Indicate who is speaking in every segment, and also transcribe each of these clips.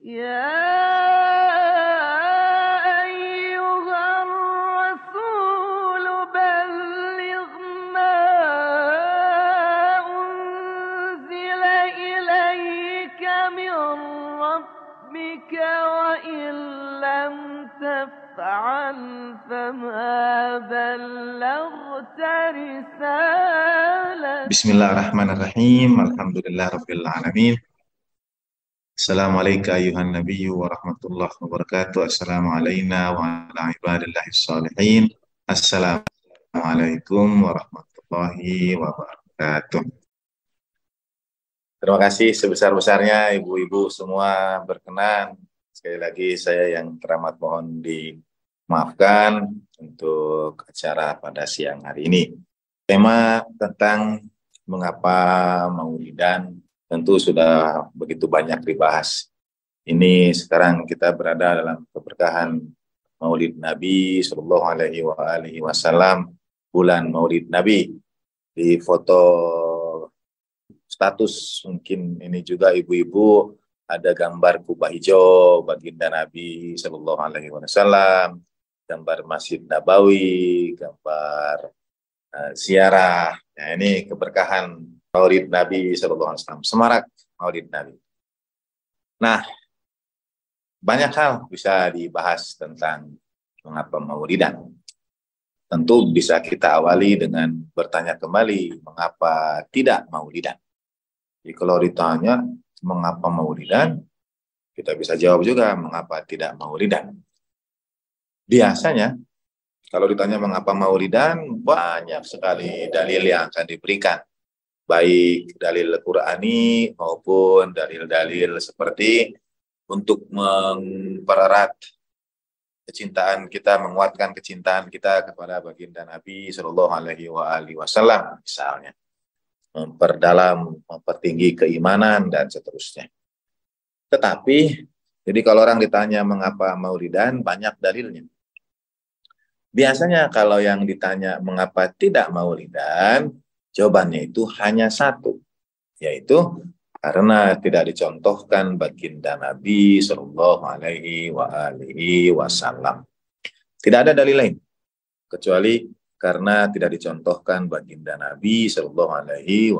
Speaker 1: يا أيها الرسول بلغ ما أنزل إليك من ربك وإن لم تفعل فما بلغت رسالته.
Speaker 2: Bismillahirrahmanirrahim. Alhamdulillahirabbil alamin. Assalamualaikum ayuhan nabiyyu wa rahmatullahi wabarakatuh. Assalamu alayna wa ala ibadillahis shalihin. Assalamualaikum warahmatullahi wabarakatuh. Terima kasih sebesar-besarnya ibu-ibu semua berkenan. Sekali lagi saya yang teramat mohon dimaafkan untuk acara pada siang hari ini. Tema tentang mengapa Maulidan tentu sudah begitu banyak dibahas. Ini sekarang kita berada dalam keberkahan Maulid Nabi Sallallahu Alaihi Wasallam, bulan Maulid Nabi. Di foto status mungkin ini juga ibu-ibu ada gambar kubah hijau baginda Nabi Sallallahu Alaihi Wasallam, gambar Masjid Nabawi, gambar ziarah. Nah, ini keberkahan Maulid Nabi Sallallahu Alaihi Wasallam, semarak Maulid Nabi. Nah, banyak hal bisa dibahas tentang mengapa Maulidan. Tentu bisa kita awali dengan bertanya kembali, mengapa tidak Maulidan? Jadi kalau ditanya mengapa Maulidan, kita bisa jawab juga mengapa tidak Maulidan. Biasanya kalau ditanya mengapa Maulidan, banyak sekali dalil yang akan diberikan. Baik dalil Qur'ani maupun dalil-dalil seperti untuk mempererat kecintaan kita, menguatkan kecintaan kita kepada baginda Nabi Sallallahu Alaihi Wasallam, misalnya. Memperdalam, mempertinggi keimanan, dan seterusnya. Tetapi, jadi kalau orang ditanya mengapa Maulidan, banyak dalilnya. Biasanya kalau yang ditanya mengapa tidak Maulidan, jawabannya itu hanya satu, yaitu karena tidak dicontohkan baginda Nabi Sallallahu Alaihi Wasallam. Tidak ada dalil lain kecuali karena tidak dicontohkan baginda Nabi Sallallahu Alaihi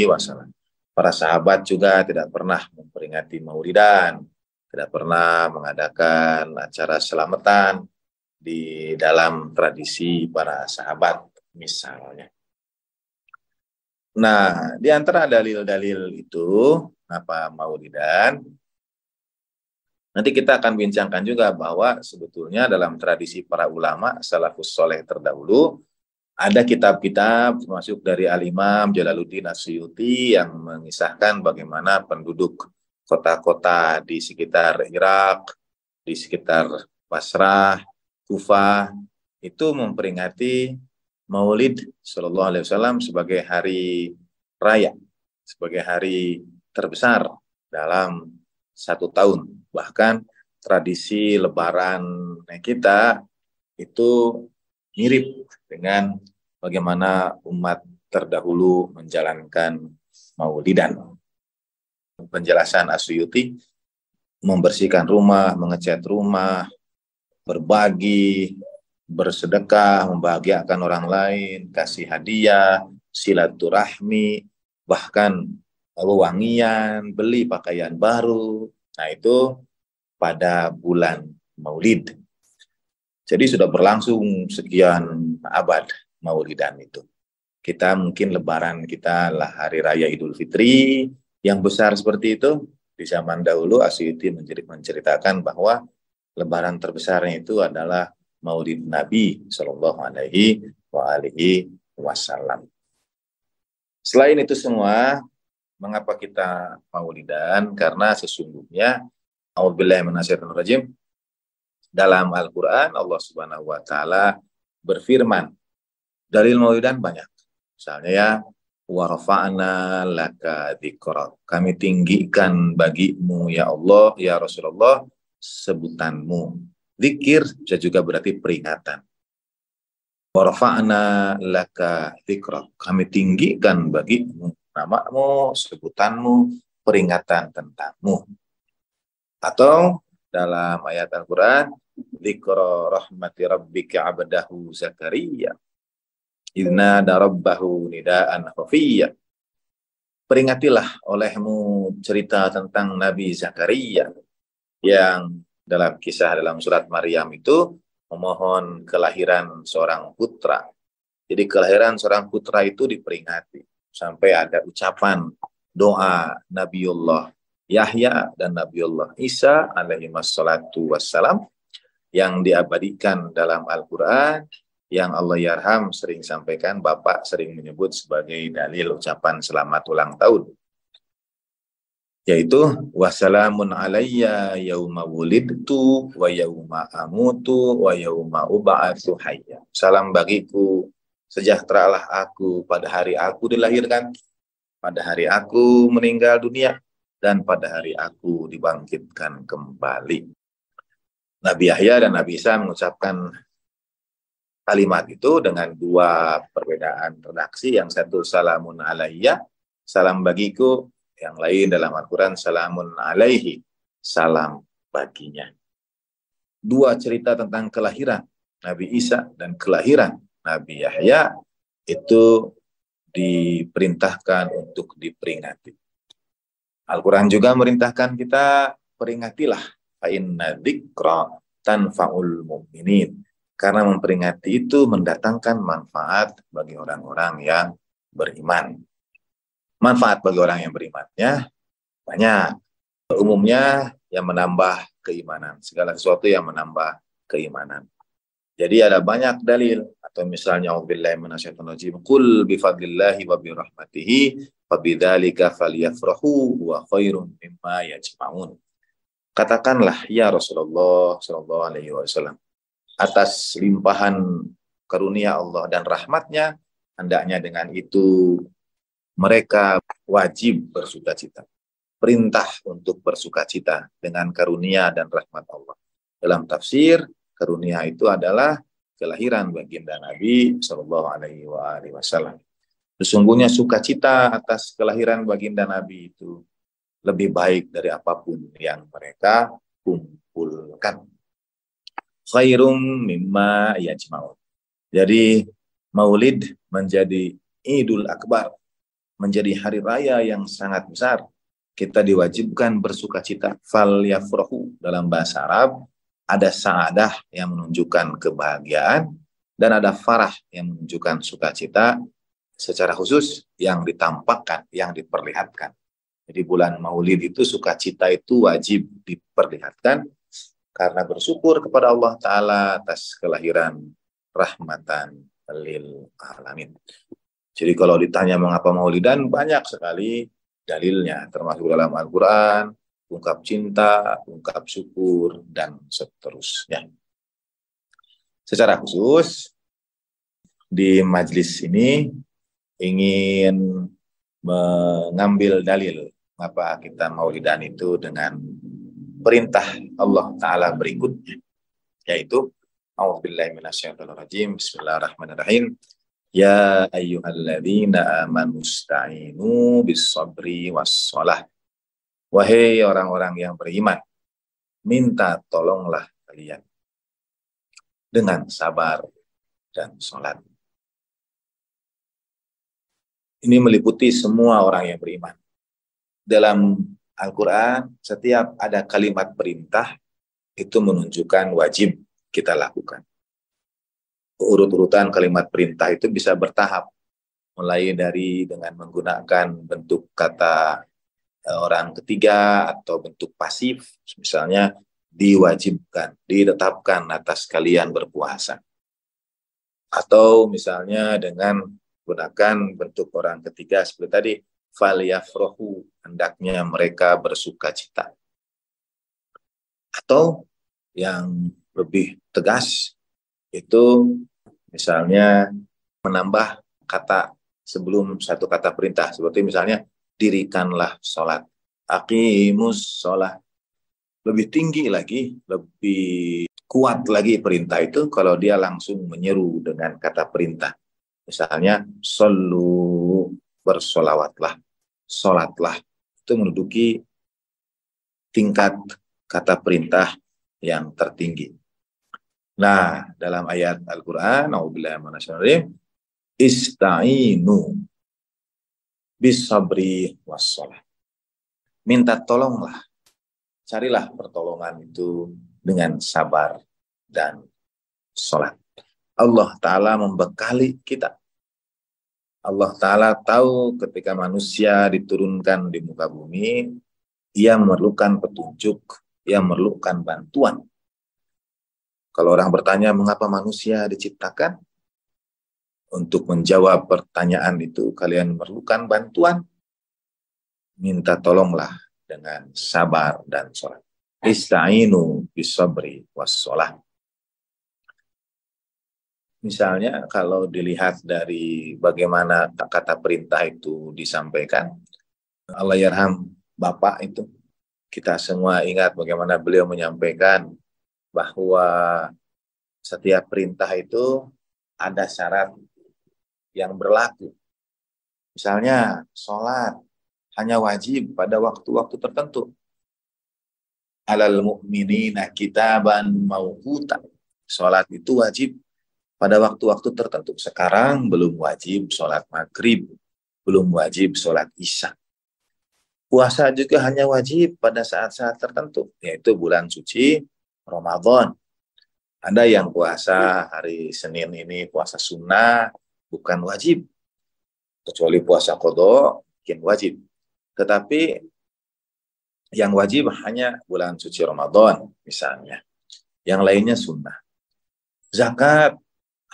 Speaker 2: Wasallam. Para sahabat juga tidak pernah memperingati Maulidan, tidak pernah mengadakan acara selamatan di dalam tradisi para sahabat misalnya. Nah, di antara dalil-dalil itu, apa Maulidan, nanti kita akan bincangkan juga bahwa sebetulnya dalam tradisi para ulama salafus soleh terdahulu, ada kitab-kitab termasuk dari Al-Imam Jalaluddin As-Suyuti yang mengisahkan bagaimana penduduk kota-kota di sekitar Irak, di sekitar Basrah, Kufah, itu memperingati Maulid Sallallahu Alaihi Wasallam sebagai hari raya, sebagai hari terbesar dalam satu tahun. Bahkan tradisi Lebaran kita itu mirip dengan bagaimana umat terdahulu menjalankan Maulidan. Penjelasan As-Suyuti, membersihkan rumah, mengecat rumah, berbagi, bersedekah, membahagiakan orang lain, kasih hadiah, silaturahmi, bahkan wewangian, beli pakaian baru. Nah, itu pada bulan Maulid. Jadi sudah berlangsung sekian abad Maulidan itu. Kita mungkin Lebaran kita lah hari raya Idul Fitri yang besar seperti itu. Di zaman dahulu Asy'iti menceritakan bahwa Lebaran terbesarnya itu adalah Maulid Nabi Sallallahu Alaihi Wasallam. Selain itu semua, mengapa kita Maulidan? Karena sesungguhnya, a'udzubillahi minasyaitonir rajim, dalam Al-Quran Allah Subhanahu Wa Taala berfirman, dalil Maulidan banyak. Misalnya ya, wa rafa'na laka dzikrak, kami tinggikan bagimu ya Allah, ya Rasulullah, sebutanmu. Zikir bisa juga berarti peringatan. Wa rafa'na laka dzikrak, kami tinggikan bagimu namamu, sebutanmu, peringatan tentangmu. Atau dalam ayat Al-Quran, dzikra rahmati rabbika abdahu Zakaria idna darabbahu nidaan khafiyya. Peringatilah olehmu cerita tentang Nabi Zakaria yang dalam kisah dalam surat Maryam itu memohon kelahiran seorang putra. Jadi kelahiran seorang putra itu diperingati. Sampai ada ucapan doa Nabiullah Yahya dan Nabiullah Isa alaihi wassalatu wassalam yang diabadikan dalam Al-Quran, yang Allah yarham sering sampaikan, Bapak sering menyebut sebagai dalil ucapan selamat ulang tahun. Yaitu, wassalamun alayya yauma wulidtu wa yauma amutu wa yauma ub'atsu hayya. Salam bagiku, sejahteralah aku pada hari aku dilahirkan, pada hari aku meninggal dunia, dan pada hari aku dibangkitkan kembali. Nabi Yahya dan Nabi Isa mengucapkan kalimat itu dengan dua perbedaan redaksi. Yang satu salamun alayya, salam bagiku. Yang lain dalam Al-Quran salamun alaihi, salam baginya. Dua cerita tentang kelahiran Nabi Isa dan kelahiran Nabi Yahya itu diperintahkan untuk diperingati. Al-Quran juga merintahkan kita, peringatilah, fa inna dzikra tanfa'ul mu'minin. Karena memperingati itu mendatangkan manfaat bagi orang-orang yang beriman. Manfaat bagi orang yang berimannya banyak. Umumnya yang menambah keimanan. Segala sesuatu yang menambah keimanan. Jadi ada banyak dalil. Atau misalnya, auzubillahi minasyaitonirrajim, qul bifadlillahi wa birahmatihi fabidzalika falyafrahu wa khairum mimma yajma'un. Katakanlah ya Rasulullah sallallahu alaihi wasallam, atas limpahan karunia Allah dan rahmatnya, hendaknya dengan itu mereka wajib bersukacita. Perintah untuk bersukacita dengan karunia dan rahmat Allah. Dalam tafsir, karunia itu adalah kelahiran baginda Nabi Shallallahu Alaihi Wasallam. Sesungguhnya sukacita atas kelahiran baginda Nabi itu lebih baik dari apapun yang mereka kumpulkan. Khairum mimma yajma'un. Jadi Maulid menjadi Idul Akbar, menjadi hari raya yang sangat besar. Kita diwajibkan bersukacita. Fal yafrahu dalam bahasa Arab ada sa'adah yang menunjukkan kebahagiaan dan ada farah yang menunjukkan sukacita secara khusus yang ditampakkan, yang diperlihatkan. Jadi bulan Maulid itu sukacita itu wajib diperlihatkan karena bersyukur kepada Allah Ta'ala atas kelahiran rahmatan lil alamin. Jadi kalau ditanya mengapa Maulidan, banyak sekali dalilnya, termasuk dalam Al-Quran, ungkap cinta, ungkap syukur, dan seterusnya. Secara khusus, di majelis ini ingin mengambil dalil mengapa kita Maulidan itu dengan perintah Allah Ta'ala berikutnya, yaitu a'udzubillahi minasyaitonirrajim, bismillahirrahmanirrahim, ya ayyuhalladzina amanu ista'inu bis-sabri was-shalah. Wahai orang-orang yang beriman, minta tolonglah kalian dengan sabar dan sholat. Ini meliputi semua orang yang beriman. Dalam Al-Quran, setiap ada kalimat perintah, itu menunjukkan wajib kita lakukan. Urut-urutan kalimat perintah itu bisa bertahap. Mulai dari dengan menggunakan bentuk kata orang ketiga atau bentuk pasif. Misalnya, diwajibkan, ditetapkan atas kalian berpuasa. Atau misalnya dengan menggunakan bentuk orang ketiga seperti tadi, falyafrahu, hendaknya mereka bersukacita. Atau yang lebih tegas itu misalnya menambah kata sebelum satu kata perintah, seperti misalnya dirikanlah sholat, aqimus sholat. Lebih tinggi lagi, lebih kuat lagi perintah itu kalau dia langsung menyeru dengan kata perintah. Misalnya shollu, bersolawatlah, sholatlah. Itu menduduki tingkat kata perintah yang tertinggi. Nah, dalam ayat Al-Quran, a'udzubillahi minasyaitonir rajim, ista'inu bis-sabri was-shalah. Minta tolonglah, carilah pertolongan itu dengan sabar dan sholat. Allah Ta'ala membekali kita. Allah Ta'ala tahu ketika manusia diturunkan di muka bumi, ia memerlukan petunjuk, ia memerlukan bantuan. Kalau orang bertanya mengapa manusia diciptakan, untuk menjawab pertanyaan itu kalian memerlukan bantuan. Minta tolonglah dengan sabar dan sholat. Ista'inu bis-sabri was-shalah. Misalnya kalau dilihat dari bagaimana kata perintah itu disampaikan, Allahyarham Bapak itu, kita semua ingat bagaimana beliau menyampaikan bahwa setiap perintah itu ada syarat yang berlaku. Misalnya sholat hanya wajib pada waktu-waktu tertentu. Alal mu'minina kitaban mauquta. Sholat itu wajib pada waktu-waktu tertentu. Sekarang belum wajib sholat maghrib, belum wajib sholat isya. Puasa juga hanya wajib pada saat-saat tertentu, yaitu bulan suci Ramadan. Ada yang puasa hari Senin ini puasa sunnah, bukan wajib. Kecuali puasa qadha, mungkin wajib. Tetapi yang wajib hanya bulan suci Ramadan misalnya. Yang lainnya sunnah. Zakat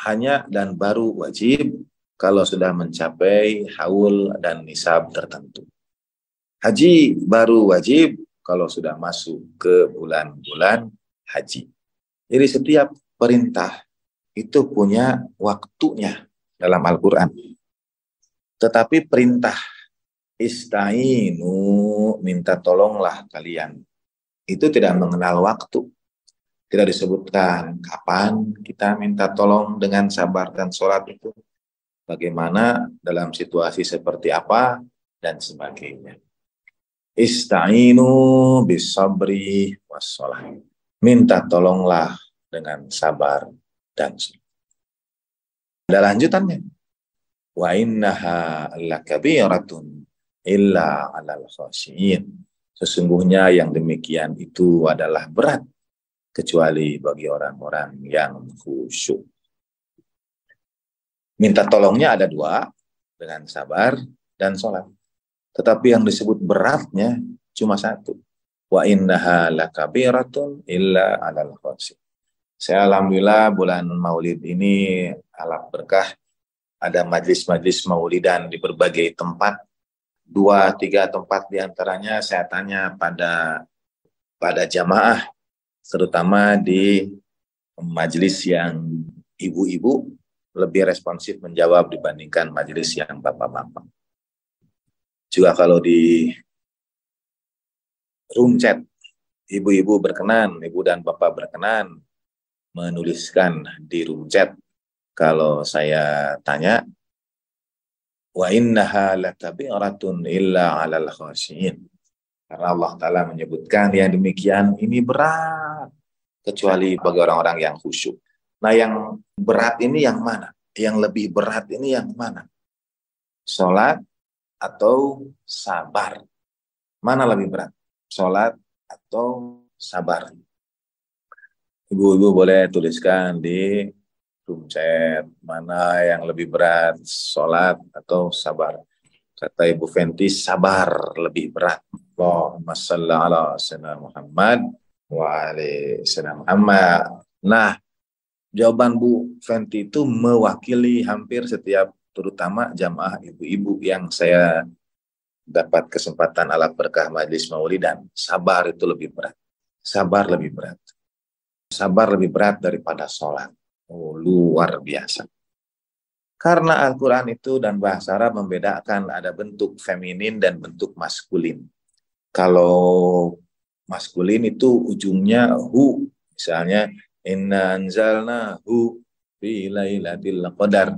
Speaker 2: hanya dan baru wajib kalau sudah mencapai haul dan nisab tertentu. Haji baru wajib kalau sudah masuk ke bulan-bulan haji. Jadi setiap perintah itu punya waktunya dalam Al-Quran. Tetapi perintah ista'inu, minta tolonglah kalian, itu tidak mengenal waktu. Tidak disebutkan kapan kita minta tolong dengan sabar dan sholat itu, bagaimana, dalam situasi seperti apa, dan sebagainya. Ista'inu bis-sabri was-shalah. Minta tolonglah dengan sabar dan sholat. Ada lanjutannya. Wa innaha lakabiratun illa 'alal khashiyin. Sesungguhnya yang demikian itu adalah berat kecuali bagi orang-orang yang khusyuk. Minta tolongnya ada dua, dengan sabar dan sholat. Tetapi yang disebut beratnya cuma satu. Wa innaha lakabiratun illa 'alal khashiyin. Saya alhamdulillah bulan Maulid ini alaf berkah, ada majlis-majlis maulidan di berbagai tempat. 2-3 tempat diantaranya saya tanya pada jamaah, terutama di majelis yang ibu-ibu lebih responsif menjawab dibandingkan majelis yang bapak-bapak. Juga kalau di room chat, ibu-ibu berkenan, ibu dan bapak berkenan menuliskan di room chat. Kalau saya tanya, wa innaha lakabiratun illa 'alal khashiyin. Karena Allah Ta'ala menyebutkan yang demikian ini berat kecuali bagi orang-orang yang khusyuk. Nah, yang berat ini yang mana? Yang lebih berat ini yang mana? Sholat atau sabar? Mana lebih berat? Sholat atau sabar? Ibu-ibu boleh tuliskan di room chat mana yang lebih berat, sholat atau sabar. Kata Ibu Fenti, sabar lebih berat. Allahumma shalli ala sayyidina Muhammad wa ali sayyidina Muhammad. Nah, jawaban Bu Fenti itu mewakili hampir setiap, terutama jamaah ibu-ibu yang saya dapat kesempatan alaf berkah majlis maulidan. Sabar itu lebih berat. Sabar lebih berat. Sabar lebih berat daripada sholat. Oh, luar biasa. Karena Al-Quran itu dan bahasa Arab membedakan ada bentuk feminin dan bentuk maskulin. Kalau maskulin itu ujungnya hu. Misalnya, inna anzalna hu fi lailatul qadar.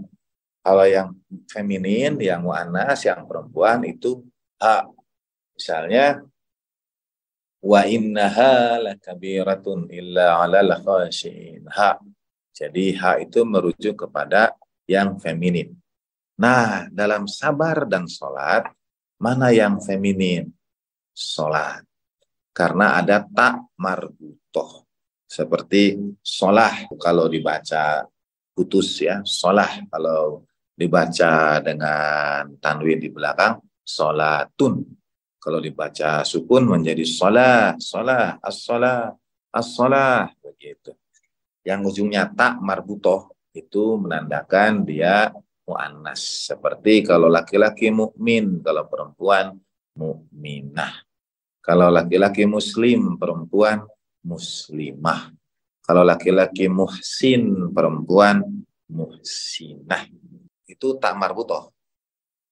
Speaker 2: Kalau yang feminin, yang mu'annas, yang perempuan itu ha. Misalnya, Wa innaha lakabiratun illa 'alal khashiin. Ha. Jadi ha itu merujuk kepada yang feminin. Nah, dalam sabar dan sholat, mana yang feminin? Sholat. Karena ada tak marbutoh. Seperti sholah kalau dibaca putus ya, sholah. Kalau dibaca dengan tanwin di belakang, sholatun. Kalau dibaca sukun menjadi sholah, sholah, as-sholah, as-sholah. Begitu. Yang ujungnya tak marbutoh itu menandakan dia mu'annas. Seperti kalau laki-laki mukmin, kalau perempuan mukminah. Kalau laki-laki muslim, perempuan muslimah. Kalau laki-laki muhsin, perempuan muhsinah. Itu tak marbutoh.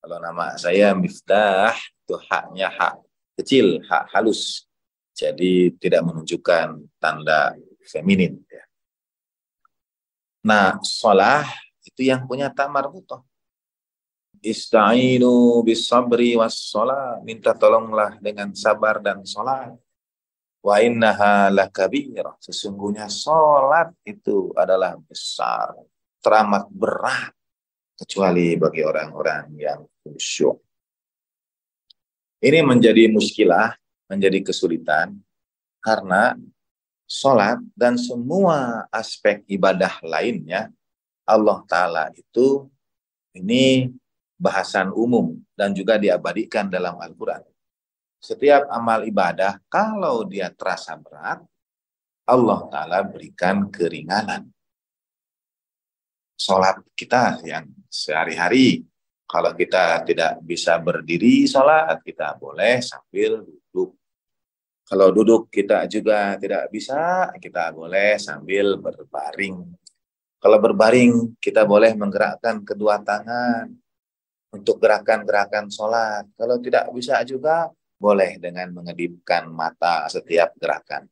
Speaker 2: Kalau nama saya Miftah, itu haknya hak kecil, hak halus. Jadi tidak menunjukkan tanda feminin. Nah, sholah itu yang punya tak marbutoh. Ista'inu bis sabri was sholah. Minta tolonglah dengan sabar dan sholat. Wa innaha lakabirah. Sesungguhnya sholat itu adalah besar, teramat berat. Kecuali bagi orang-orang yang khusyuk. Ini menjadi muskilah, menjadi kesulitan. Karena sholat dan semua aspek ibadah lainnya, Allah Ta'ala itu ini bahasan umum dan juga diabadikan dalam Al-Quran. Setiap amal ibadah, kalau dia terasa berat, Allah Ta'ala berikan keringanan. Sholat kita yang sehari-hari, kalau kita tidak bisa berdiri sholat, kita boleh sambil duduk. Kalau duduk kita juga tidak bisa, kita boleh sambil berbaring. Kalau berbaring, kita boleh menggerakkan kedua tangan untuk gerakan-gerakan sholat. Kalau tidak bisa juga, boleh dengan mengedipkan mata setiap gerakan.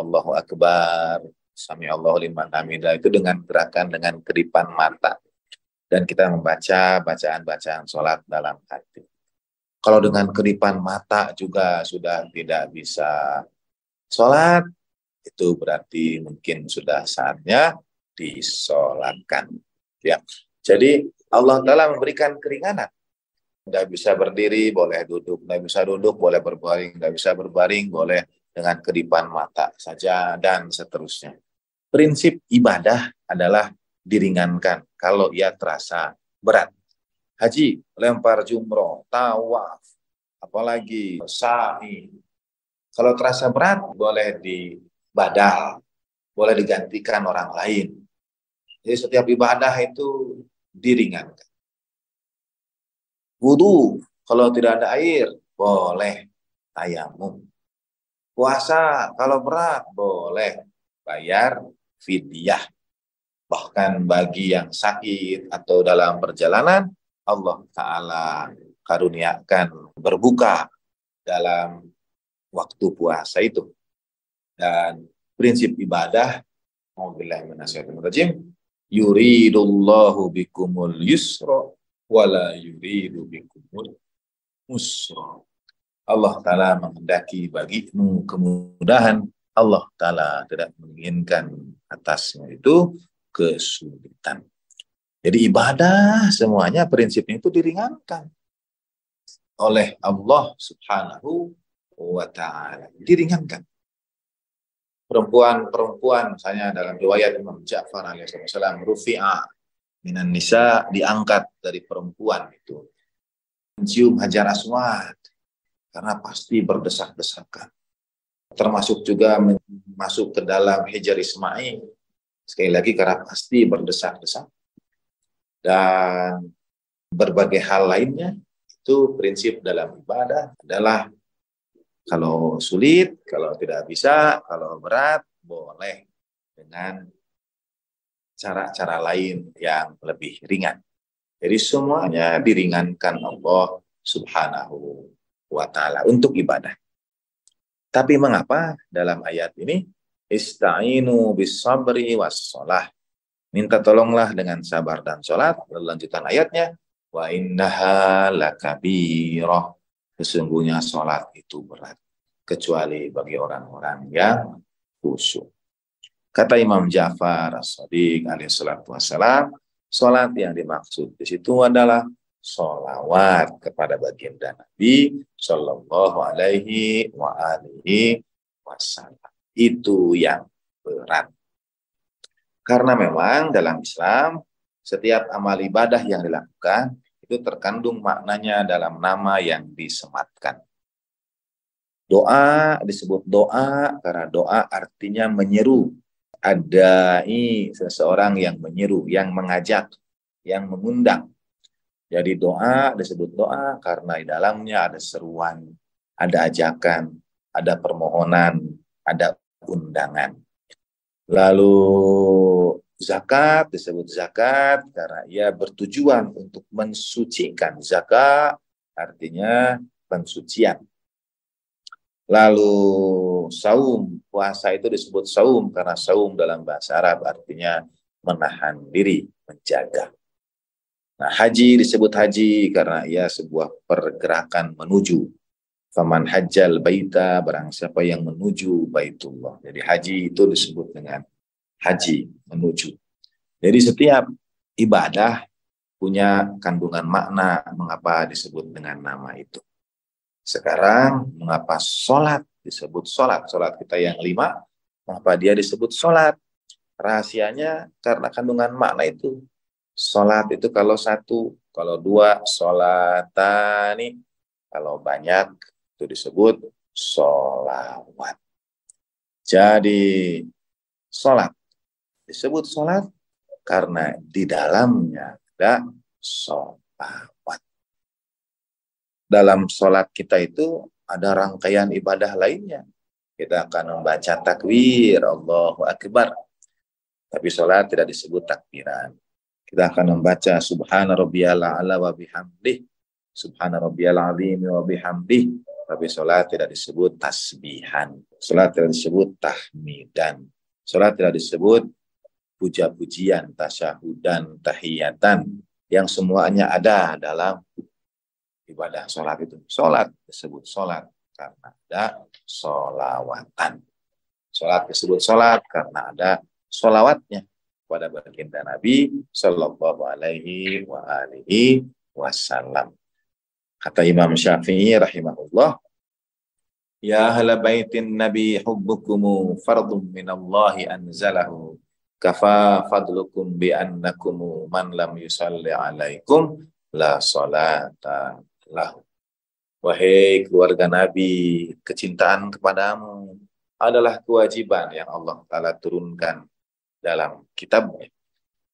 Speaker 2: Allahu Akbar, Sami Allahu liman hamidah, itu dengan gerakan dengan kedipan mata. Dan kita membaca bacaan-bacaan sholat dalam hati. Kalau dengan kedipan mata juga sudah tidak bisa sholat, itu berarti mungkin sudah saatnya disolatkan. Ya. Jadi Allah Ta'ala memberikan keringanan. Nggak bisa berdiri, boleh duduk. Nggak bisa duduk, boleh berbaring. Nggak bisa berbaring, boleh dengan kedipan mata saja, dan seterusnya. Prinsip ibadah adalah diringankan kalau ia terasa berat. Haji, lempar jumroh, tawaf, apalagi sa'i. Kalau terasa berat, boleh dibadal, boleh digantikan orang lain. Jadi setiap ibadah itu diringankan. Wudu, kalau tidak ada air, boleh tayamum. Puasa, kalau berat, boleh bayar fidyah. Bahkan bagi yang sakit atau dalam perjalanan, Allah Ta'ala karuniakan berbuka dalam waktu puasa itu. Dan prinsip ibadah, yuridullahu bikumul yusra wala yuridu bikumul usra. Allah Ta'ala menghendaki bagimu kemudahan. Allah Ta'ala tidak menginginkan atasnya itu kesulitan. Jadi ibadah semuanya prinsipnya itu diringankan oleh Allah Subhanahu wa Ta'ala. Diringankan. Perempuan-perempuan, misalnya dalam riwayat Imam Ja'far alaihissalam, rufi'a minan nisa, diangkat dari perempuan itu. Mencium Hajar Aswad, karena pasti berdesak-desakan. Termasuk juga masuk ke dalam Hijar Ismail, sekali lagi karena pasti berdesak-desak. Dan berbagai hal lainnya, itu prinsip dalam ibadah adalah kalau sulit, kalau tidak bisa, kalau berat, boleh dengan cara-cara lain yang lebih ringan. Jadi semuanya diringankan Allah Subhanahu wa Ta'ala untuk ibadah. Tapi mengapa dalam ayat ini ista'inu bis sabri was sholah, minta tolonglah dengan sabar dan sholat. Lanjutan ayatnya, wa innaha lakabirah, sesungguhnya sholat itu berat. kecuali bagi orang-orang yang khusyuk. Kata Imam Ja'far As-Shadiq alaihissalatu wassalam, sholat yang dimaksud di situ adalah sholawat kepada baginda Nabi Shallallahu Alaihi Wasallam. Itu yang berat. Karena memang dalam Islam setiap amal ibadah yang dilakukan itu terkandung maknanya dalam nama yang disematkan. Doa disebut doa karena doa artinya menyeru. Ada seseorang yang menyeru, yang mengajak, yang mengundang. Jadi doa disebut doa karena di dalamnya ada seruan, ada ajakan, ada permohonan, ada undangan. Lalu zakat disebut zakat karena ia bertujuan untuk mensucikan. Zakat artinya pensucian. Lalu saum, puasa itu disebut saum karena saum dalam bahasa Arab artinya menahan diri, menjaga. Nah, haji disebut haji karena ia sebuah pergerakan menuju. Faman hajjal baita, barang siapa yang menuju Baitullah. Jadi haji itu disebut dengan haji, menuju. Jadi setiap ibadah punya kandungan makna mengapa disebut dengan nama itu. Sekarang, mengapa sholat disebut sholat? Sholat kita yang 5, mengapa dia disebut sholat? Rahasianya karena kandungan makna itu. Sholat itu kalau 1, kalau 2, sholatani. Kalau banyak, itu disebut sholawat. Jadi, sholat disebut sholat karena di dalamnya ada sholawat. Dalam sholat kita itu ada rangkaian ibadah lainnya. Kita akan membaca takbir, Allahu Akbar. Tapi sholat tidak disebut takbiran. Kita akan membaca Subhana rabbiyal a'la wa bihamdih, Subhana rabbiyal azim wa bihamdih. Tapi sholat tidak disebut tasbihan. Sholat tidak disebut tahmidan. Sholat tidak disebut puja-pujian, tasyahudan, tahiyatan. Yang semuanya ada dalam ibadah sholat itu. Sholat disebut sholat karena ada sholawatan. Sholat disebut sholat karena ada sholawatnya pada baginda Nabi Sallallahu Alaihi Wasallam. Kata Imam Syafi'i rahimahullah, ya ahla baitin Nabi hubbukumu fardun minallahi anzalahu kafa fadlukum bi annakum man lam yusalli alaikum la salata lahu. Wahai keluarga Nabi, kecintaan kepadamu adalah kewajiban yang Allah Ta'ala turunkan dalam kitabnya.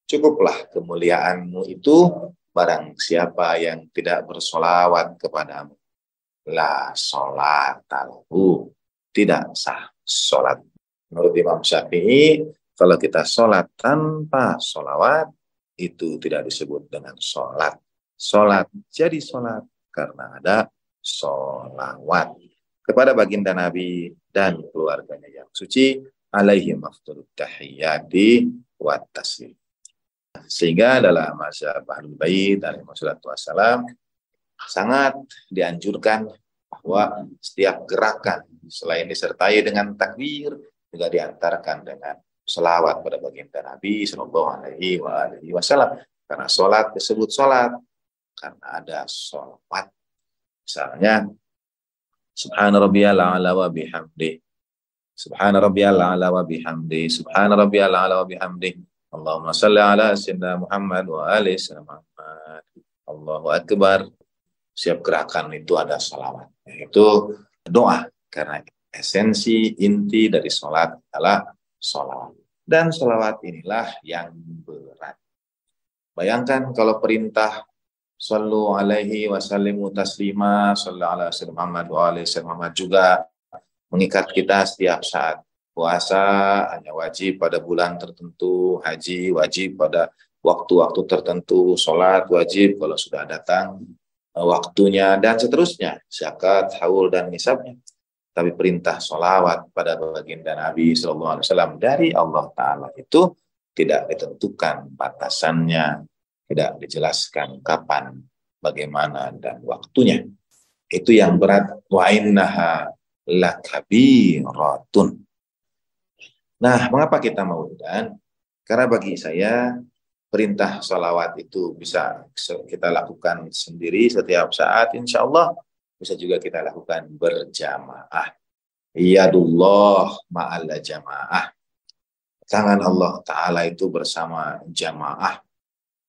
Speaker 2: Cukuplah kemuliaanmu itu barang siapa yang tidak bersolawat kepadamu. La salata lahu. Tidak sah solat. Menurut Imam Syafi'i, kalau kita solat tanpa solawat, itu tidak disebut dengan solat. Solat jadi solat karena ada sholawat kepada baginda Nabi dan keluarganya yang suci, alaihim afdhalut tahiyyati wa taslim. Sehingga dalam mazhab Ahlul Bait alaihi wassalam sangat dianjurkan bahwa setiap gerakan selain disertai dengan takbir juga diantarkan dengan selawat pada baginda Nabi Sallallahu Alaihi Wasallam. Karena sholat disebut sholat karena ada sholawat. Misalnya, Subhana rabbiyal a'la wa bihamdih, Subhana rabbiyal a'la wa bihamdih, Subhana rabbiyal a'la wa bihamdih, Allahumma salli ala sayyidina Muhammad wa ali sayyidina Muhammad, Allahu Akbar. Setiap gerakan itu ada sholawat. Itu doa, karena esensi inti dari sholat adalah sholawat. Dan sholawat inilah yang berat. Bayangkan kalau perintah Sallu alaihi wasallimu taslima, sallu ala sayyidina Muhammad wa alaihi sayyidina Muhammad juga mengikat kita setiap saat. Puasa hanya wajib pada bulan tertentu, haji wajib pada waktu-waktu tertentu, sholat wajib kalau sudah datang waktunya, dan seterusnya, zakat, haul, dan nisabnya. Tapi perintah sholawat pada baginda Nabi Sallallahu Alaihi Wasallam dari Allah Ta'ala itu tidak ditentukan batasannya, tidak dijelaskan kapan, bagaimana, dan waktunya. Itu yang berat. Wa innaha lakabiratun. Nah, mengapa kita maulidan? Karena bagi saya perintah salawat itu bisa kita lakukan sendiri setiap saat, insya Allah. Bisa juga kita lakukan berjamaah. Iyadullah ma'ala jamaah. Tangan Allah Ta'ala itu bersama jamaah,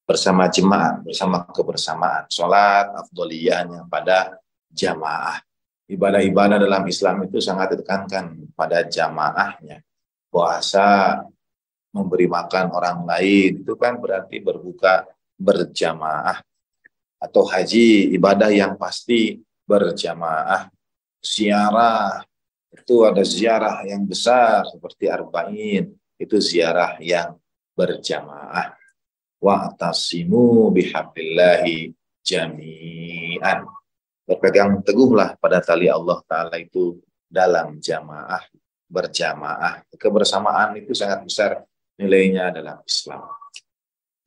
Speaker 2: bersama jemaat, bersama kebersamaan. Salat afdoliyahnya pada jamaah. Ibadah-ibadah dalam Islam itu sangat ditekankan pada jamaahnya. Puasa, memberi makan orang lain, itu kan berarti berbuka berjamaah. Atau haji, ibadah yang pasti berjamaah. Ziarah, itu ada ziarah yang besar seperti Arba'in, itu ziarah yang berjamaah. Wa'tasimu bihablillahi jami'an. Berpegang teguhlah pada tali Allah Ta'ala itu dalam jamaah, berjamaah. Kebersamaan itu sangat besar nilainya dalam Islam.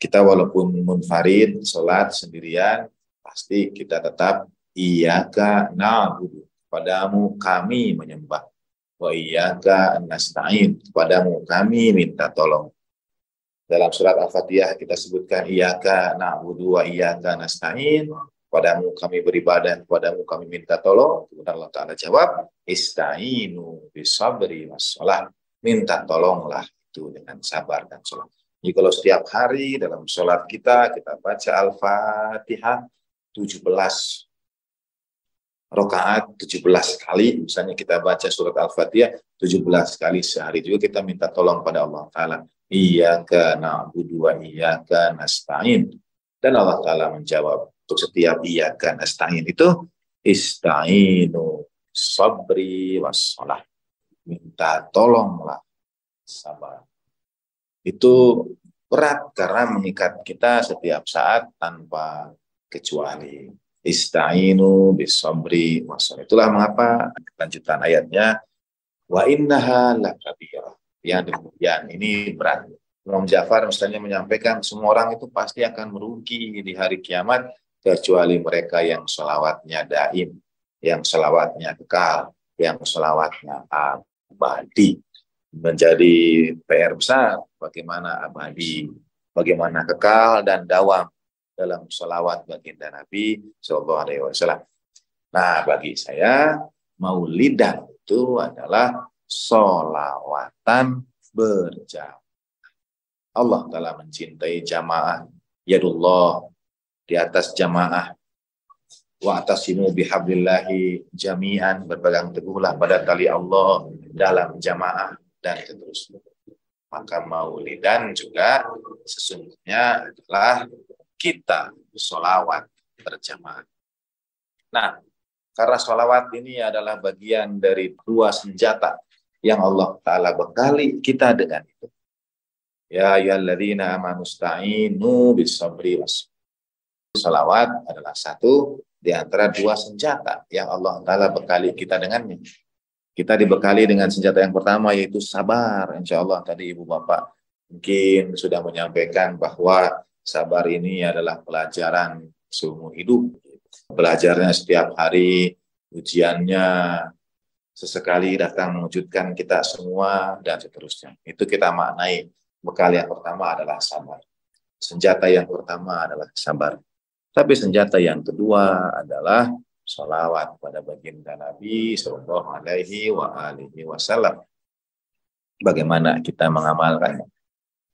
Speaker 2: Kita walaupun munfarid, sholat sendirian, pasti kita tetap iyyaka na'budu, kepadamu kami menyembah. Wa iyyaka nasta'in, kepadamu kami minta tolong. Dalam surat Al-Fatihah kita sebutkan iyyaka na'budu wa iyyaka nasta'in, kepadamu kami beribadah, kepadamu kami minta tolong. Kemudian Allah Ta'ala jawab, ista'inu bisabri wassalah, minta tolonglah itu dengan sabar dan sholat. Jadi kalau setiap hari dalam sholat kita baca Al-Fatihah 17 rakaat 17 kali, misalnya kita baca surat Al-Fatihah 17 kali sehari, juga kita minta tolong pada Allah Ta'ala. Iyyaka na'budu wa iyyaka nasta'in. Dan Allah Ta'ala menjawab untuk setiap iyyaka nasta'in itu ista'inu sabri wassalah. Minta tolonglah sabar. Itu berat karena mengikat kita setiap saat tanpa kecuali. Ista'inu bisabri wassalah. Itulah mengapa lanjutan ayatnya wa innaha lakabirah. Yang demikian ini berat. Imam Ja'far misalnya menyampaikan semua orang itu pasti akan merugi di hari kiamat kecuali mereka yang selawatnya daim, yang selawatnya kekal, yang selawatnya abadi. Menjadi PR besar bagaimana abadi, bagaimana kekal dan dawam dalam selawat baginda Nabi Sallallahu Alaihi Wasallam. Nah, bagi saya maulidan itu adalah solawatan berjamaah. Allah telah mencintai jamaah, yadullah di atas jamaah. Wa'tasimu bihablillahi jami'an, berpegang teguhlah pada tali Allah dalam jamaah, dan seterusnya. Maka maulidan juga sesungguhnya adalah kita sholawat berjamaah. Nah, karena sholawat ini adalah bagian dari dua senjata yang Allah Ta'ala bekali kita dengan itu. Ya ayyuhalladzina amanu sta'inu bis-sabri was. Sholawat adalah satu di antara dua senjata yang Allah Ta'ala bekali kita dengannya. Kita dibekali dengan senjata yang pertama yaitu sabar. Insya Allah tadi Ibu Bapak mungkin sudah menyampaikan bahwa sabar ini adalah pelajaran seumur hidup. Belajarnya setiap hari, ujiannya sesekali datang mengejutkan kita semua, dan seterusnya. Itu kita maknai. Bekal yang pertama adalah sabar. Senjata yang pertama adalah sabar. Tapi senjata yang kedua adalah sholawat pada baginda Nabi Sallallahu Alaihi Wasallam. Bagaimana kita mengamalkannya?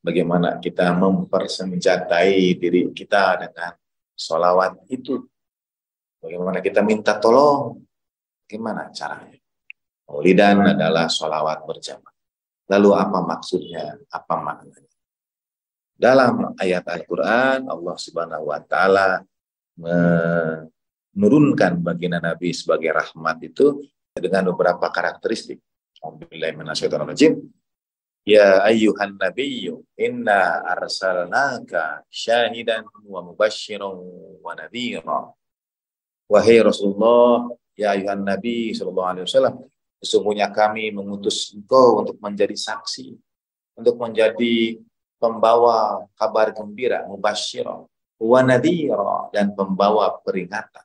Speaker 2: Bagaimana kita mempersenjatai diri kita dengan sholawat itu? Bagaimana kita minta tolong? Bagaimana caranya? Maulidan adalah sholawat berjamaah. Lalu apa maksudnya? Apa maknanya? Dalam ayat Al-Quran, Allah Subhanahu Wa Taala menurunkan baginda Nabi sebagai rahmat itu dengan beberapa karakteristik. Alhamdulillahirrahmanirrahim. Ya ayyuhan nabiyyu inna arsalnaka syahidan wa mubasysyiran wa nadhira. Wahai Rasulullah, ya ayyuhan nabi sallallahu alaihi wasallam, sesungguhnya kami mengutus engkau untuk menjadi saksi, untuk menjadi pembawa kabar gembira, mubasysyiran wa nadhira, dan pembawa peringatan.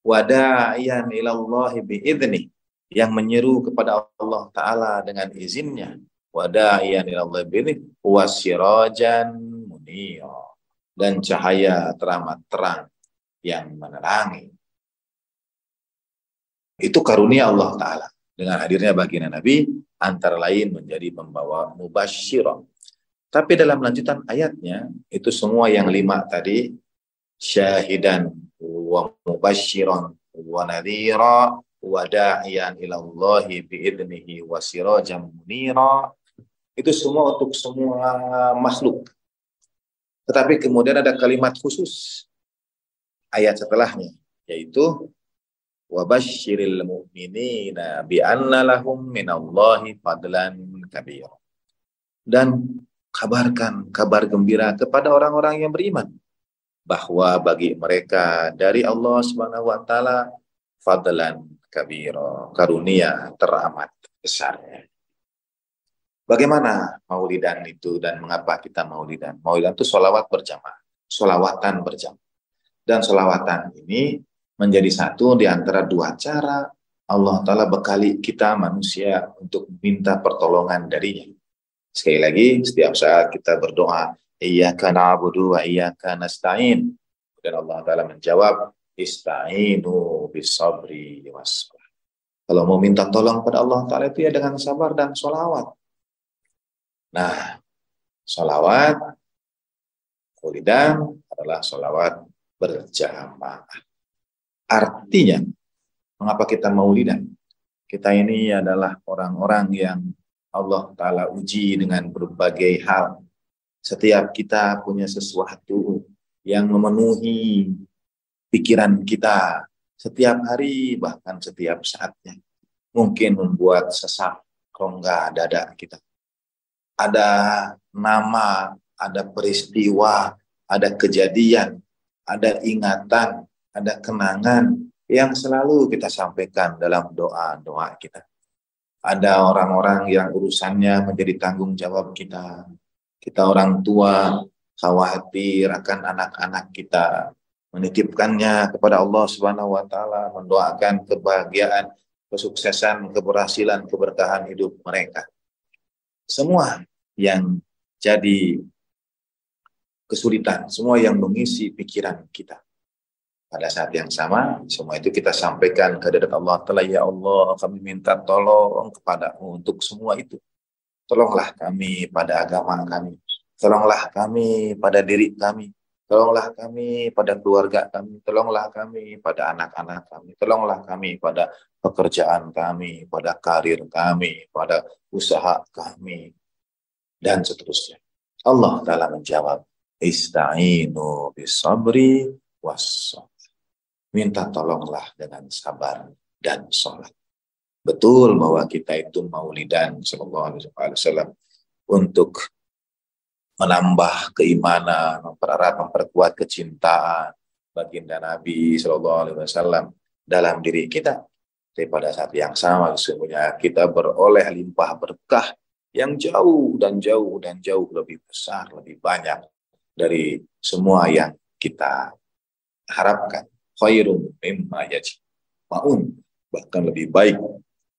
Speaker 2: Wada'iyan ilallahi bi'idnih, yang menyeru kepada Allah Ta'ala dengan izinnya, wada'iyan ilallahi bi'idhnih wasirajan munira, dan cahaya teramat terang yang menerangi. Itu karunia Allah Ta'ala. Dengan hadirnya baginda Nabi, antara lain menjadi pembawa mubasyirah. Tapi dalam lanjutan ayatnya, itu semua yang 5 tadi, syahidan wa mubasyiran wa nadhira wa da'iyan ilallahi bi'idnihi wa sirajan munira, itu semua untuk semua makhluk. Tetapi kemudian ada kalimat khusus ayat setelahnya, yaitu wa basyiril mu'minina bi anna lahum minallahi fadlan kabir, dan kabarkan kabar gembira kepada orang-orang yang beriman bahwa bagi mereka dari Allah Subhanahu wa taala fadlan kabira, karunia teramat besarnya. Bagaimana maulidan itu dan mengapa kita maulidan? Maulidan itu sholawat berjamaah, sholawatan berjamaah. Dan sholawatan ini menjadi satu di antara 2 cara Allah Ta'ala bekali kita manusia untuk minta pertolongan darinya. Sekali lagi, setiap saat kita berdoa, iyyaka na'budu wa iyyaka nasta'in, dan Allah Ta'ala menjawab, ista'inu bisabri wassalah. Kalau mau minta tolong pada Allah Ta'ala itu ya dengan sabar dan sholawat. Nah, sholawat maulidan adalah sholawat berjamaah. Artinya, mengapa kita maulidan? Kita ini adalah orang-orang yang Allah Ta'ala uji dengan berbagai hal. Setiap kita punya sesuatu yang memenuhi pikiran kita setiap hari, bahkan setiap saatnya. Mungkin membuat sesak rongga dada kita. Ada nama, ada peristiwa, ada kejadian, ada ingatan, ada kenangan yang selalu kita sampaikan dalam doa-doa kita. Ada orang-orang yang urusannya menjadi tanggung jawab kita. Kita orang tua khawatir akan anak-anak kita, menitipkannya kepada Allah Subhanahu wa taala, mendoakan kebahagiaan, kesuksesan, keberhasilan, keberkahan hidup mereka. Semua yang jadi kesulitan, semua yang mengisi pikiran kita. Pada saat yang sama, semua itu kita sampaikan ke hadirat Allah Ta'ala, ya Allah, kami minta tolong kepadamu untuk semua itu. Tolonglah kami pada agama kami. Tolonglah kami pada diri kami. Tolonglah kami pada keluarga kami. Tolonglah kami pada anak-anak kami. Tolonglah kami pada pekerjaan kami, pada karir kami, pada usaha kami, dan seterusnya. Allah Ta'ala menjawab, ista'inu bisabri wassalah. Minta tolonglah dengan sabar dan sholat. Betul bahwa kita itu maulidan sallallahu alaihi wasallam untuk menambah keimanan, mempererat, memperkuat kecintaan baginda Nabi sallallahu alaihi wasallam dalam diri kita. Tapi pada saat yang sama sesungguhnya kita beroleh limpah berkah yang jauh dan jauh dan jauh lebih besar, lebih banyak dari semua yang kita harapkan. Khairum mimma yajma'un, bahkan lebih baik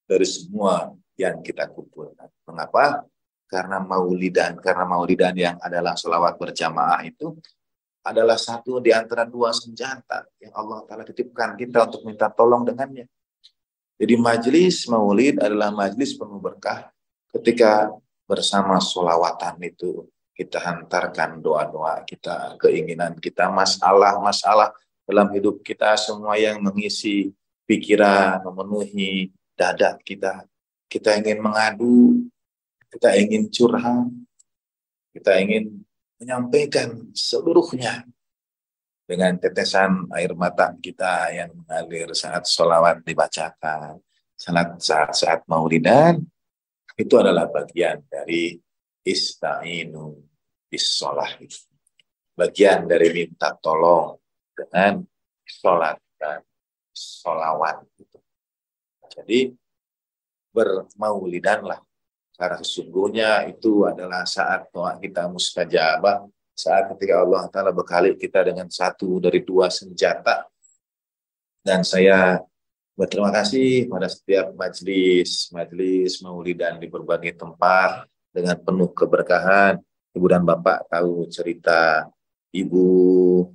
Speaker 2: dari semua yang kita kumpulkan. Mengapa? Karena maulidan yang adalah sholawat berjamaah itu adalah satu di antara 2 senjata yang Allah Ta'ala titipkan kita untuk minta tolong dengannya. Jadi majelis maulid adalah majelis penuh berkah ketika bersama sholawatan itu kita hantarkan doa-doa kita, keinginan kita, masalah-masalah dalam hidup kita, semua yang mengisi pikiran, memenuhi dada kita. Kita ingin mengadu, kita ingin curhat, kita ingin menyampaikan seluruhnya dengan tetesan air mata kita yang mengalir saat sholawat dibacakan, saat maulidan. Itu adalah bagian dari ista'inu bis-sholah. Bagian dari minta tolong dengan sholat dan sholawat. Jadi bermaulidanlah, karena sesungguhnya itu adalah saat doa kita mustajabah, saat ketika Allah Ta'ala bekali kita dengan satu dari 2 senjata. Dan saya Berterima kasih pada setiap majelis maulidan di berbagai tempat dengan penuh keberkahan. Ibu dan Bapak tahu cerita ibu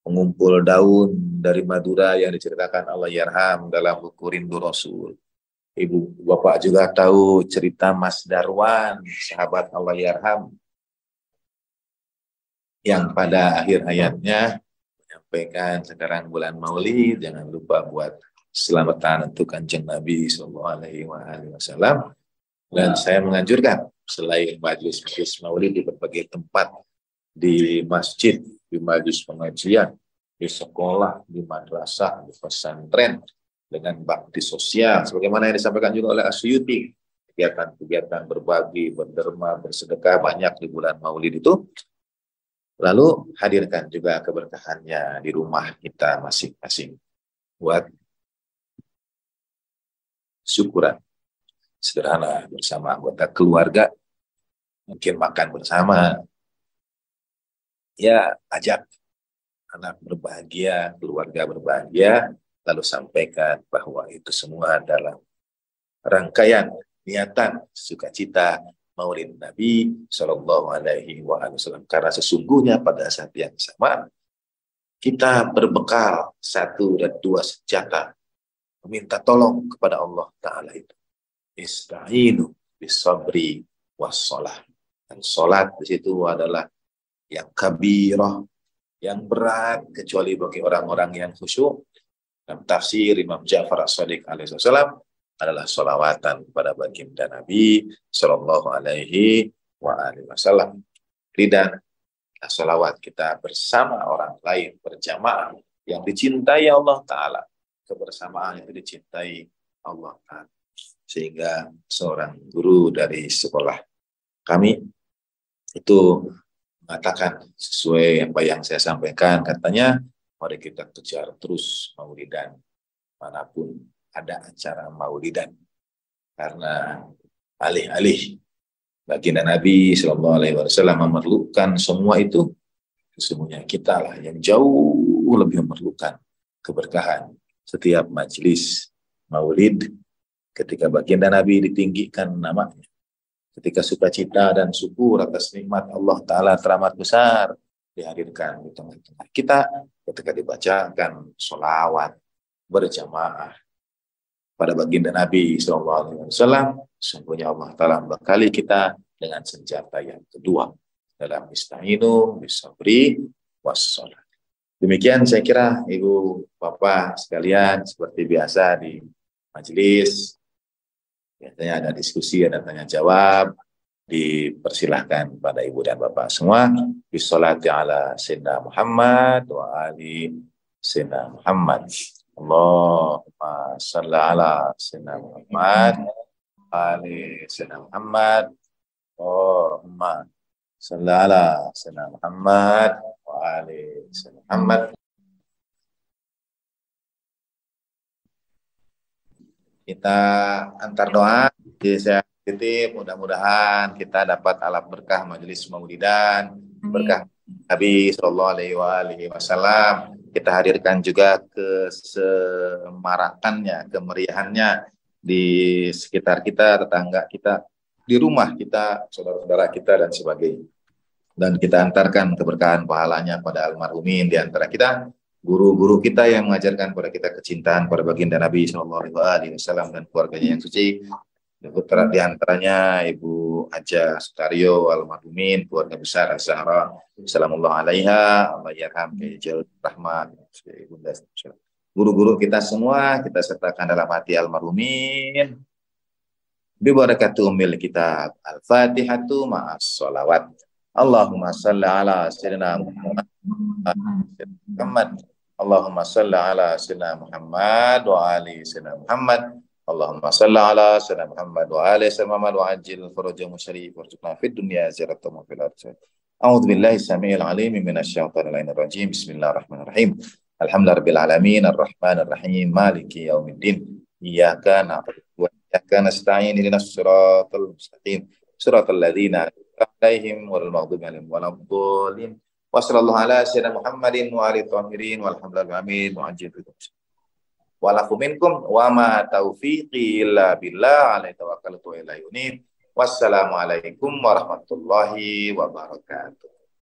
Speaker 2: pengumpul daun dari Madura yang diceritakan Allah Yarham dalam buku Rindu Rasul. Ibu Bapak juga tahu cerita Mas Darwan, sahabat Allah Yarham, yang pada akhir hayatnya menyampaikan sekarang bulan Maulid, jangan lupa buat selamatan untuk Kanjeng Nabi Sallallahu Alaihi Wasallam. Dan saya menganjurkan selain majelis Maulid di berbagai tempat, di masjid, di majelis pengajian, di sekolah, di madrasah, di pesantren, dengan bakti sosial, sebagaimana yang disampaikan juga oleh Asyuyuti, kegiatan-kegiatan berbagi, berderma, bersedekah banyak di bulan Maulid itu. Lalu hadirkan juga keberkahannya di rumah kita masing-masing. Buat syukuran sederhana bersama anggota keluarga, mungkin makan bersama. Ya, ajak anak berbahagia, keluarga berbahagia, lalu sampaikan bahwa itu semua adalah rangkaian niatan sukacita Maulid Nabi Shallallahu Alaihi Wasallam. Karena sesungguhnya pada saat yang sama kita berbekal satu dan dua senjata, meminta tolong kepada Allah Taala itu. Ista'inu bisabri wassalah. Dan salat di situ adalah yang kabirah, yang berat kecuali bagi orang-orang yang khusyuk. Dalam tafsir Imam Ja'far As-Shadiq alaihi wasallam adalah sholawatan kepada baginda Nabi Sallallahu Alaihi Wasallam. Dan sholawat kita bersama orang lain berjamaah yang dicintai Allah Ta'ala. Kebersamaan yang dicintai Allah Ta'ala. Sehingga seorang guru dari sekolah kami itu mengatakan sesuai apa yang saya sampaikan, katanya mari kita kejar terus maulidan manapun ada acara maulidan, karena alih-alih baginda Nabi Sallallahu Alaihi Wasallam memerlukan semua itu, sesungguhnya kita lah yang jauh lebih memerlukan keberkahan setiap majelis maulid. Ketika baginda Nabi ditinggikan namanya, ketika sukacita dan syukur atas nikmat Allah Ta'ala teramat besar dihadirkan di tengah-tengah kita, ketika dibacakan sholawat berjamaah pada baginda Nabi SAW, sungguhnya Allah Ta'ala membekali kita dengan senjata yang kedua dalam ista'inu bisabri wassalat. Demikian saya kira Ibu Bapak sekalian, seperti biasa di majelis biasanya ada diskusi, ada tanya jawab, dipersilahkan pada Ibu dan Bapak semua. Bissolati ala Sayyidina Muhammad wa ali Sayyidina Muhammad. Allahumma salli ala Sayyidina Muhammad wa ali Sayyidina Muhammad. Allahumma salli ala Sayyidina Muhammad wa ali Sayyidina Muhammad. Kita antar doa. Jadi saya titip, mudah-mudahan kita dapat alat berkah majelis maulidan, berkah Nabi Sallallahu Alaihi Wasallam. Kita hadirkan juga kesemarakannya, kemeriahannya di sekitar kita, tetangga kita, di rumah kita, saudara-saudara kita dan sebagainya. Dan kita antarkan keberkahan pahalanya pada almarhumin di antara kita, guru-guru kita yang mengajarkan kepada kita kecintaan pada baginda Nabi Sallallahu Alaihi Wasallam dan keluarganya yang suci. Di antaranya Ibu Haja Sutario almarhumin, keluarga besar Az-Zahra, Salamullah alaiha, Allah yarham, Jal rahmat, guru-guru kita semua kita sertakan dalam hati almarhumin. Bi barakatuh umil kitab Al-Fatihatu ma'as sholawat. Allahumma salli ala sayyidina Muhammad. Allahumma salli ala sayyidina Muhammad wa ali sayyidina Muhammad. Allahumma salli ala sayyidina Muhammad wa ali sayyidina Muhammad wa ajil farajahu syarif warzuqna fid dunya ziyaratan wa fil akhirati. A'udzu billahi samiil alim minasyaitonir rajim. Bismillahirrahmanirrahim. Alhamdulillahirabbil alamin arrahmanir rahim maliki yaumiddin. Iyyaka na'budu wa iyyaka nasta'in ihdinas siratal mustaqim. Siratal ladzina alaihim wal maghdubi alaihim Walakum minkum wa ma taufiqi illa billah alaihi tawakkaltu wa ilaihi unib. Wassalamualaikum warahmatullahi wabarakatuh.